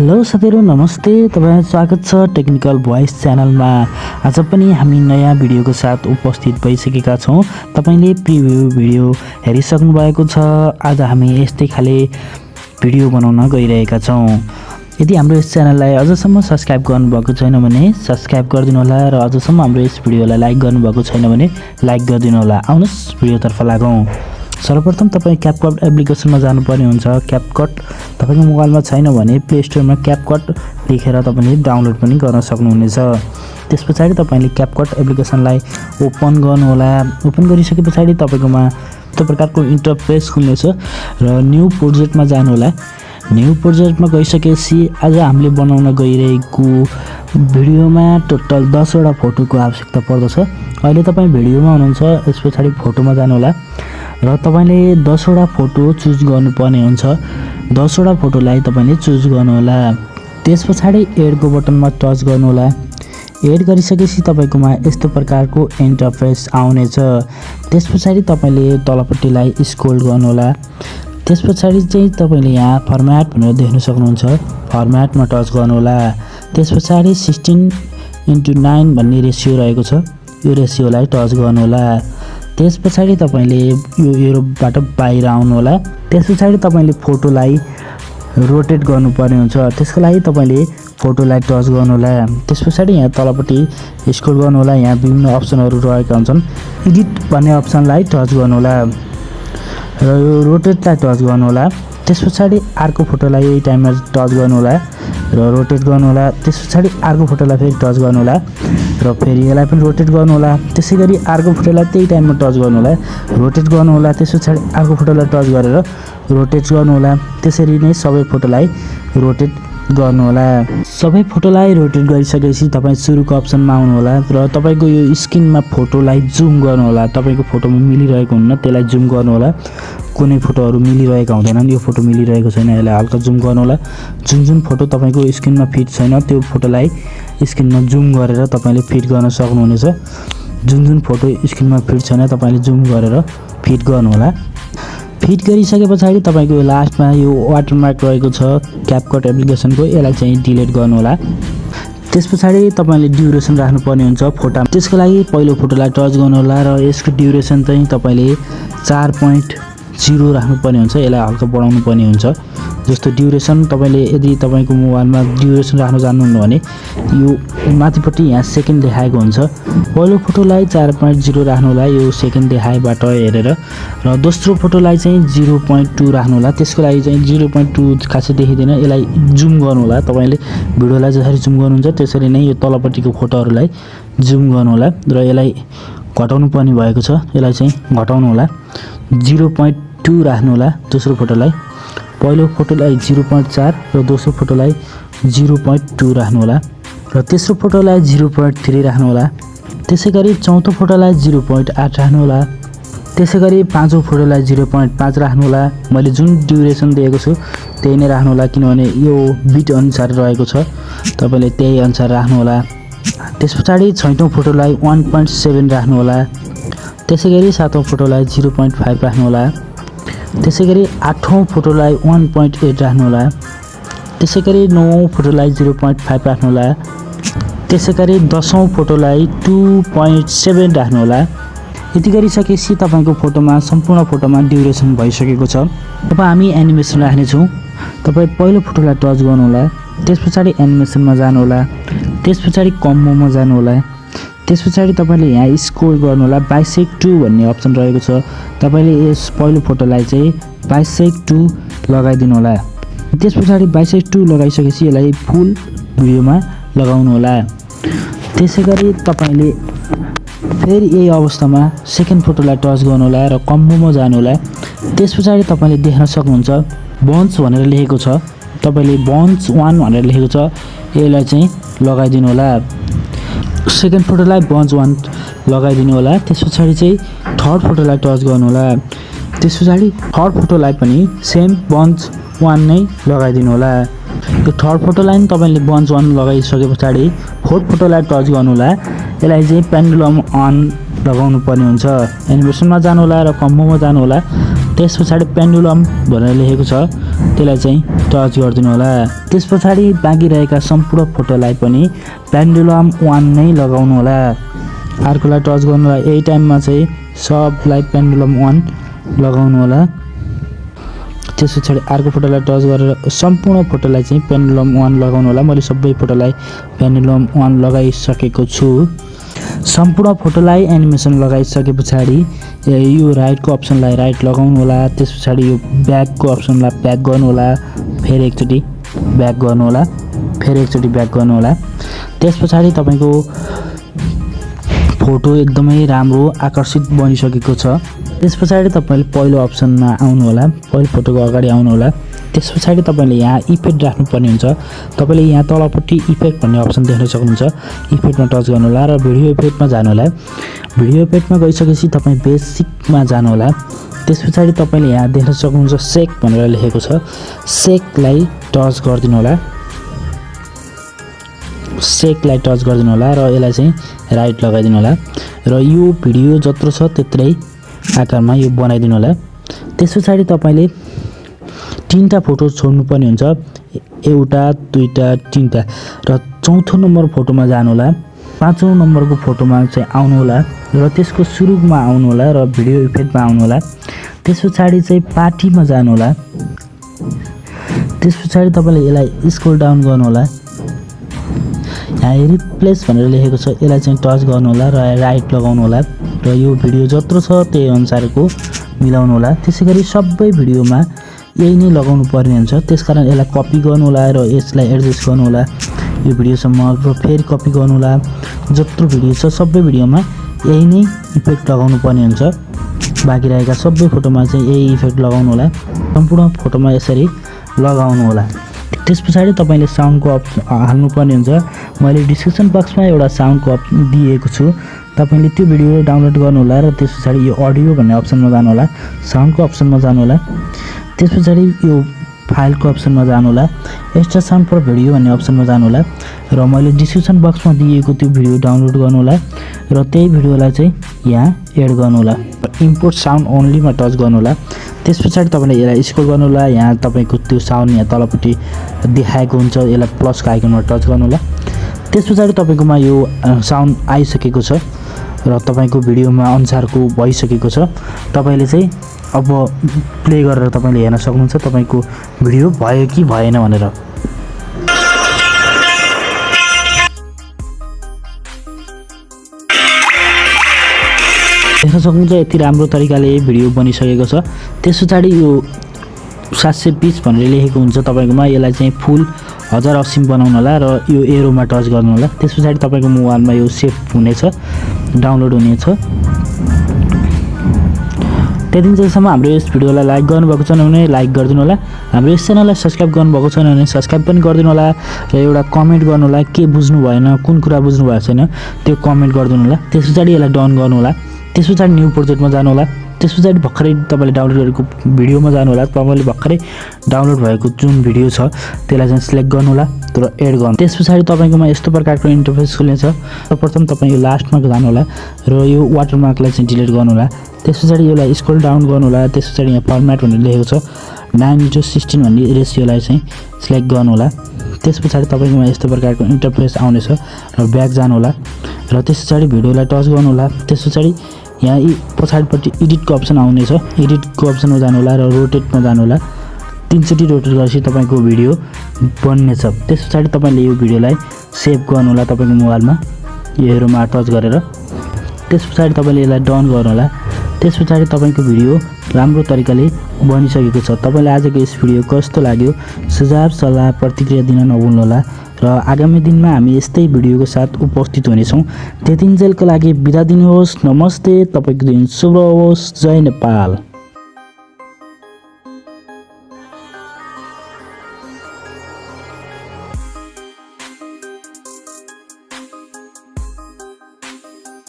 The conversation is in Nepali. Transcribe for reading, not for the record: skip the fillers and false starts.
हेलो साथीहरु नमस्ते तपाईहरुलाई स्वागत छ टेक्निकल भोइस च्यानलमा। आज पनि हामी नयाँ भिडियोको साथ उपस्थित भइसकेका छौं। तपाईले प्रिभ्यू भिडियो हेरिसक्नु भएको छ। आज हामी यस्तै खाले भिडियो बनाउन गइरहेका छौं। यदि हाम्रो यस च्यानललाई अझसम्म सब्स्क्राइब गर्नुभएको छैन भने सब्स्क्राइब गरिदिनु होला र अझसम्म हाम्रो यस भिडियोलाई लाइक गर्नुभएको छैन भने लाइक गरिदिनु होला। आउनुस् भिडियोतर्फ लागौं। सर्वप्रथम तपाई CapCut एप्लिकेसनमा जानुपर्ने हुन्छ। CapCut तपाईको मोबाइलमा छैन भने प्ले स्टोरमा CapCut लेखेर तपाईले डाउनलोड पनि गर्न सक्नुहुनेछ। त्यसपछि तपाईले CapCut एप्लिकेसनलाई ओपन गर्नु होला। ओपन गरिसकेपछि तपाईकोमा त्यो प्रकारको इन्टरफेस खुल्नेछ र न्यू प्रोजेक्टमा जानु होला। न्यू प्रोजेक्टमा गइसकेपछि आज हामीले बनाउन गइरहेको भिडियोमा टोटल 10 वटा फोटोको आवश्यकता पर्दछ। अहिले तपाई भिडियोमा हुनुहुन्छ, यसपछि फोटोमा जानु होला र तपाईले 10 वटा फोटो चुज गर्नुपर्ने हुन्छ। 10 वटा फोटोलाई तपाईले चुज गर्नु होला। त्यसपछि एडको बटनमा टच गर्नु होला। एड गरिसकेपछि तपाईकोमा यस्तो प्रकारको इन्टरफेस आउनेछ। त्यसपछि तपाईले तलपट्टिलाई स्क्रोल गर्नु होला। त्यसपछि चाहिँ तपाईले यहाँ फर्म्याट भनेर देख्न सक्नुहुन्छ। फर्म्याटमा टच गर्नु होला। त्यसपछि 16:9 भन्ने रेशियो रहेको छ। यो रेशियोलाई टच गर्नु होला। त्यसपछि तपाईले यो एरोबाट बाहिर आउनु होला। त्यसपछि तपाईले फोटोलाई रोटेट गर्नुपर्ने हुन्छ। त्यसको लागि तपाईले फोटोलाई टच गर्नु होला। त्यसपछि यहाँ तलपट्टि स्क्रोल गर्नु होला। यहाँ विभिन्न अप्सनहरु रहेका हुन्छन्। एडिट भन्ने अप्सनलाई टच गर्नु होला र यो रोटेटलाई टच गर्नु होला। त्यसपछि अर्को फोटोलाई यही टाइममा टच गर्नु होला र रोटेट गर्नु होला। त्यसपछि अर्को फोटोलाई फेरि टच गर्नु होला र फेरि यसलाई पनि रोटेट गर्नु होला। त्यसैगरी अर्को फोटोलाई त्यही टाइममा टच गर्नु होला, रोटेट गर्नु होला। त्यसपछि अर्को फोटोलाई टच गरेर रोटेट गर्नु होला। त्यसरी नै सबै फोटोलाई रोटेट गर्नु होला। सबै फोटोलाई रोटेट गरिसकेपछि तपाई सुरुको अप्सनमा आउनु होला र तपाईको यो स्क्रिनमा फोटोलाई जुम गर्नु होला। तपाईको फोटोमा मिलिरहेको हुन्न, त्यसलाई जुम गर्नु होला। कुनै फोटोहरु मिलिरहेका हुँदैनन्, यो फोटो मिलिरहेको छैन, यसलाई हल्का जुम गर्नु होला। जुन फोटो तपाईको स्क्रिनमा फिट छैन त्यो फोटोलाई स्क्रिनमा जुम गरेर तपाईले फिट गर्न सक्नुहुनेछ। जुन फोटो स्क्रिनमा फिट छैन तपाईले जुम गरेर फिट गर्नु होला। फिट गरिसकेपछि तपाईको लास्टमा यो वाटरमार्क रहेको छ CapCut एप्लिकेसनको, यसलाई चाहिँ डिलिट गर्नु होला। त्यसपछि तपाईले ड्युरेसन राख्नुपर्ने हुन्छ फोटोमा। त्यसको लागि पहिलो फोटोलाई टच गर्नु होला र यसको ड्युरेसन चाहिँ तपाईले 4.0 राख्नुपर्ने हुन्छ। यसलाई हल्का बढाउनु पर्ने हुन्छ। जस्तो ड्युरेसन तपाईले यदि तपाईको मोबाइलमा ड्युरेसन राख्न जान्नुहुन्न भने यो माथिपट्टि यहाँ सेकेन्ड देखाएको हुन्छ। पहिलो फोटोलाई 4.0 राख्नु होला यो सेकेन्ड देखाएबाट हेरेर र दोस्रो फोटोलाई चाहिँ 0.2 राख्नु होला। त्यसको लागि चाहिँ 0.2 खासै देखिदैन, यसलाई जुम गर्नु होला। तपाईले भिडियोलाई जसरी जुम गर्नुहुन्छ त्यसरी नै यो तलपट्टिको फोटोहरुलाई जुम गर्नु होला र यसलाई घटाउनु पर्ने भएको छ, यसलाई चाहिँ घटाउनु होला। 0.2 राख्नु होला दोस्रो फोटोलाई। पहिलो फोटोलाई 0.4 र दोस्रो फोटोलाई 0.2 राख्नु होला र तेस्रो फोटोलाई 0.3 राख्नु होला। त्यसैगरी चौथो फोटोलाई 0.8 राख्नु होला। त्यसैगरी पाँचौं फोटोलाई 0.5 राख्नु होला। मैले जुन ड्युरेसन दिएको छु त्यही नै राख्नु होला, किनभने यो बिट अनुसार रहेको छ, तपाईले त्यही अनुसार राख्नु होला। त्यसपछि छैटौं फोटोलाई 1.7 राख्नु होला। त्यसैगरी सातौं फोटोलाई 0.5 राख्नु होला। त्यसैगरी आठौं फोटोलाई 1.8 राख्नु होला। त्यसैगरी नवौं फोटोलाई 0.5 राख्नु होला। त्यसैगरी 10औं फोटोलाई 2.7 राख्नु होला। यति गरिसकेपछि तपाईको फोटोमा सम्पूर्ण फोटोमा ड्युरेसन भइसकेको छ। अब हामी एनिमेसन राख्ने छौं। तपाई पहिलो फोटोलाई टच गर्नु होला। त्यसपछि एनिमेसनमा जानु होला। त्यसपछि कम्बोमा जानु होला। त्यसपछि तपाईले यहाँ स्क्रोल गर्नु होला। बाइसेक्ट 2 भन्ने अप्सन रहेको छ। तपाईले यस पहिलो फोटोलाई चाहिँ बाइसेक्ट 2 लगाइदिनु होला। त्यसपछि बाइसेक्ट 2 लगाइसकेपछि यसलाई फुल भिडियोमा लगाउनु होला। त्यसैगरी तपाईले फेरि यही अवस्थामा सेकेन्ड फोटोलाई टच गर्नु होला र कम्बोमा जानु होला। त्यसपछि तपाईले देख्न सक्नुहुन्छ बन्च भनेर लेखेको छ। तपाईले बन्च 1 भनेर लेखेको छ, यसलाई चाहिँ लगाइदिनु होला। सेकेन्ड फोटोलाई बन्च 1 लगाइदिनु होला। त्यसपछि चाहिँ थर्ड फोटोलाई टच गर्नु होला। त्यसपछि थर्ड फोटोलाई पनि सेम बन्च 1 नै लगाइदिनु होला। यो थर्ड फोटोलाई पनि तपाईले बन्च 1 लगाइसकेपछि फोर्थ फोटोलाई टच गर्नु होला। यसलाई चाहिँ पेन्डुलम अन लगाउनु पर्ने हुन्छ। एनिमेसनमा जानु होला र कम्बोमा जानु होला त्यस पछाडि पेन्डुलम भनेर लेखेको छ त्यसलाई चाहिँ टच गरिदिनु होला। त्यस पछाडि बाँकी रहेका सम्पूर्ण फोटोलाई पनि पेन्डुलम 1 नै लगाउनु होला। अर्कोलाई टच गर्नु होला। यही टाइममा चाहिँ सबलाई पेन्डुलम 1 लगाउनु होला। त्यस पछाडि अर्को फोटोलाई टच गरेर सम्पूर्ण फोटोलाई चाहिँ पेन्डुलम 1 लगाउनु होला। मैले सबै फोटोलाई पेन्डुलम 1 लगाइसकेको छु। सम्पूर्ण फोटोलाई एनिमेसन लगाइसके पछाडि यो राइटको अप्सनलाई राइट लगाउनु होला। त्यस पछाडि यो ब्याकको अप्सनलाई ब्याक गर्नु होला। फेरि एकचोटि ब्याक गर्नु होला। फेरि एकचोटि ब्याक गर्नु होला। त्यस पछाडि तपाईको फोटो एकदमै राम्रो आकर्षित बनिसकेको छ। त्यस पछाडि तपाईले पहिलो अप्सनमा आउनु होला। पहिलो फोटोको अगाडि आउनु होला। त्यस पछाडि तपाईले यहाँ इफेक्ट राख्नुपर्ने हुन्छ। तपाईले यहाँ तलपट्टि इफेक्ट भन्ने अप्सन देख्न सक्नुहुन्छ। इफेक्टमा टच गर्नु होला र भिडियो इफेक्टमा जानु होला। भिडियो इफेक्टमा गइसकेपछि तपाई बेसिकमा जानु होला। त्यस पछाडि तपाईले यहाँ देख्न सक्नुहुन्छ सेक भनेर लेखेको छ। सेकलाई टच गरिदिनु होला। सेकलाई टच गरिदिनु होला र यसलाई चाहिँ राइट लगाइदिनु होला र यो भिडियो जत्रो छ त्यत्रै आकारमा यो बनाइदिनु होला। त्यस पछाडि तपाईले 3टा फोटो छोड्नुपर्ने हुन्छ। एउटा, दुईटा, 3टा र चौथो नम्बर फोटोमा जानु होला। 5औं नम्बरको फोटोमा चाहिँ आउनु होला र त्यसको सुरुमा आउनु होला र भिडियो इफेक्टमा आउनु होला। त्यस पछाडि चाहिँ पार्टीमा जानु होला। त्यस पछाडि तपाईले यसलाई स्क्रोल डाउन गर्नु होला। यहाँ रिप्लेस भनेर लेखेको छ यसलाई चाहिँ टच गर्नु होला र राइट लगाउनु होला र यो भिडियो जत्रो छ त्यही अनुसारको मिलाउनु होला। त्यसैगरी सबै भिडियोमा यही नै लगाउनु पर्ने हुन्छ। त्यसकारण यसलाई कपी गर्नु होला र यसलाई एडजस्ट गर्नु होला यो भिडियोसम्म र फेरि कपी गर्नु होला। जत्रो भिडियो छ सबै भिडियोमा यही नै इफेक्ट लगाउनु पर्ने हुन्छ। बाँकी रहेका सबै फोटोमा चाहिँ यही इफेक्ट लगाउनु होला। सम्पूर्ण फोटोमा यसरी लगाउनु होला। त्यस पछाडि तपाईले साउन्डको हाल्नु पर्ने हुन्छ। मैले डिस्क्रिप्सन बक्समा एउटा साउन्डको दिएको छु। तपाईले त्यो भिडियो डाउनलोड गर्नु होला र त्यस पछाडि यो अडियो भन्ने अप्सनमा जानु होला। साउन्डको अप्सनमा जानु होला। त्यस पछाडि यो फाइलको अप्सनमा जानु होला। एक्स्ट्रा साउन्ड फर भिडियो भन्ने अप्सनमा जानु होला र मैले डिस्क्रिप्सन बक्समा दिएको त्यो भिडियो डाउनलोड गर्नु होला र त्यही भिडियोलाई चाहिँ यहाँ एड गर्नु होला। इम्पोर्ट साउन्ड ओन्लीमा टच गर्नु होला। त्यस पछाडि तपाईले यसलाई स्क्रोल गर्नु होला। यहाँ तपाईको त्यो साउन्ड यहाँ तलपट्टि देखाएको हुन्छ। यसलाई प्लसको आइकनमा टच गर्नु होला। त्यस पछाडि तपाईकोमा यो साउन्ड आइसकेको छ र तपाईको भिडियोमा अनुसारको भइसकेको छ। तपाईले चाहिँ अब प्ले गरेर तपाईले हेर्न सक्नुहुन्छ तपाईको भिडियो भयो कि भएन भनेर। देख्न सक्नुहुन्छ यति राम्रो तरिकाले भिडियो बनिसकेको छ। त्यस पछाडि यो 720 भनेर लेखेको हुन्छ तपाईकोमा। यसलाई चाहिँ फुल 1080 बनाउनु होला र यो एरोमा टच गर्नु होला। त्यस पछाडि तपाईको मोबाइलमा यो सेभ हुनेछ, डाउनलोड हुनेछ। त्यतिन्जेलसम्म हाम्रो यस भिडियोलाई लाइक गर्नुभएको छैन भने लाइक गरिदिनु होला। हाम्रो यस च्यानललाई सब्स्क्राइब गर्नुभएको छैन भने सब्स्क्राइब पनि गरिदिनु होला र एउटा कमेन्ट गर्नु होला। के बुझ्नु भएन, कुन कुरा बुझ्नु भएको छैन त्यो कमेन्ट गरिदिनु होला। त्यस पछाडि यसलाई डन गर्नु होला। त्यस पछाडि न्यू प्रोजेक्टमा जानु होला। त्यस पछाडि भर्खरै तपाईले डाउनलोड गरेको भिडियोमा जानु होला। तपाईले भर्खरै डाउनलोड भएको जुन भिडियो छ त्यसलाई चाहिँ सिलेक्ट गर्नु होला र एड गर्नु। त्यस पछाडि तपाईकोमा यस्तो प्रकारको इन्टरफेस खुल्नेछ। सर्वप्रथम तपाई यो लास्टमा जानु होला र यो वाटरमार्कलाई चाहिँ डिलिट गर्नु होला। त्यस पछाडि यसलाई स्क्रोल डाउन गर्नु होला। त्यस पछाडि यहाँ फर्मेट भनेर लेखेको छ 9:16 भन्ने रेसियोलाई चाहिँ सिलेक्ट गर्नु होला। त्यस पछाडि तपाईकोमा यस्तो प्रकारको इन्टरफेस आउनेछ र ब्याक जानु होला र त्यस पछाडि भिडियोलाई टच गर्नु होला। त्यस पछाडि यहाँ पछाडिपट्टि एडिटको अप्सन आउनेछ। एडिटको अप्सनमा जानु होला र रोटेटमा जानु होला। 3 चोटि रोटेट गरेपछि तपाईको भिडियो बन्नेछ। त्यस पछाडि तपाईले यो भिडियोलाई सेभ गर्नु होला तपाईको मोबाइलमा यो एरोमा टच गरेर। त्यस पछाडि तपाईले यसलाई डन गर्नु होला। त्यस पछाडि तपाईको भिडियो राम्रो तरिकाले बनिसकेको छ। तपाईलाई आजको यस भिडियो कस्तो लाग्यो सुझाव सल्लाह प्रतिक्रिया दिन नभुल्नु होला र आगामी दिनमा हामी यस्तै भिडियोको साथ उपस्थित हुनेछौँ। त्यतिन्जेलको लागि बिदा दिनुहोस्। नमस्ते। तपाईको दिन शुभ होस्। जय नेपाल।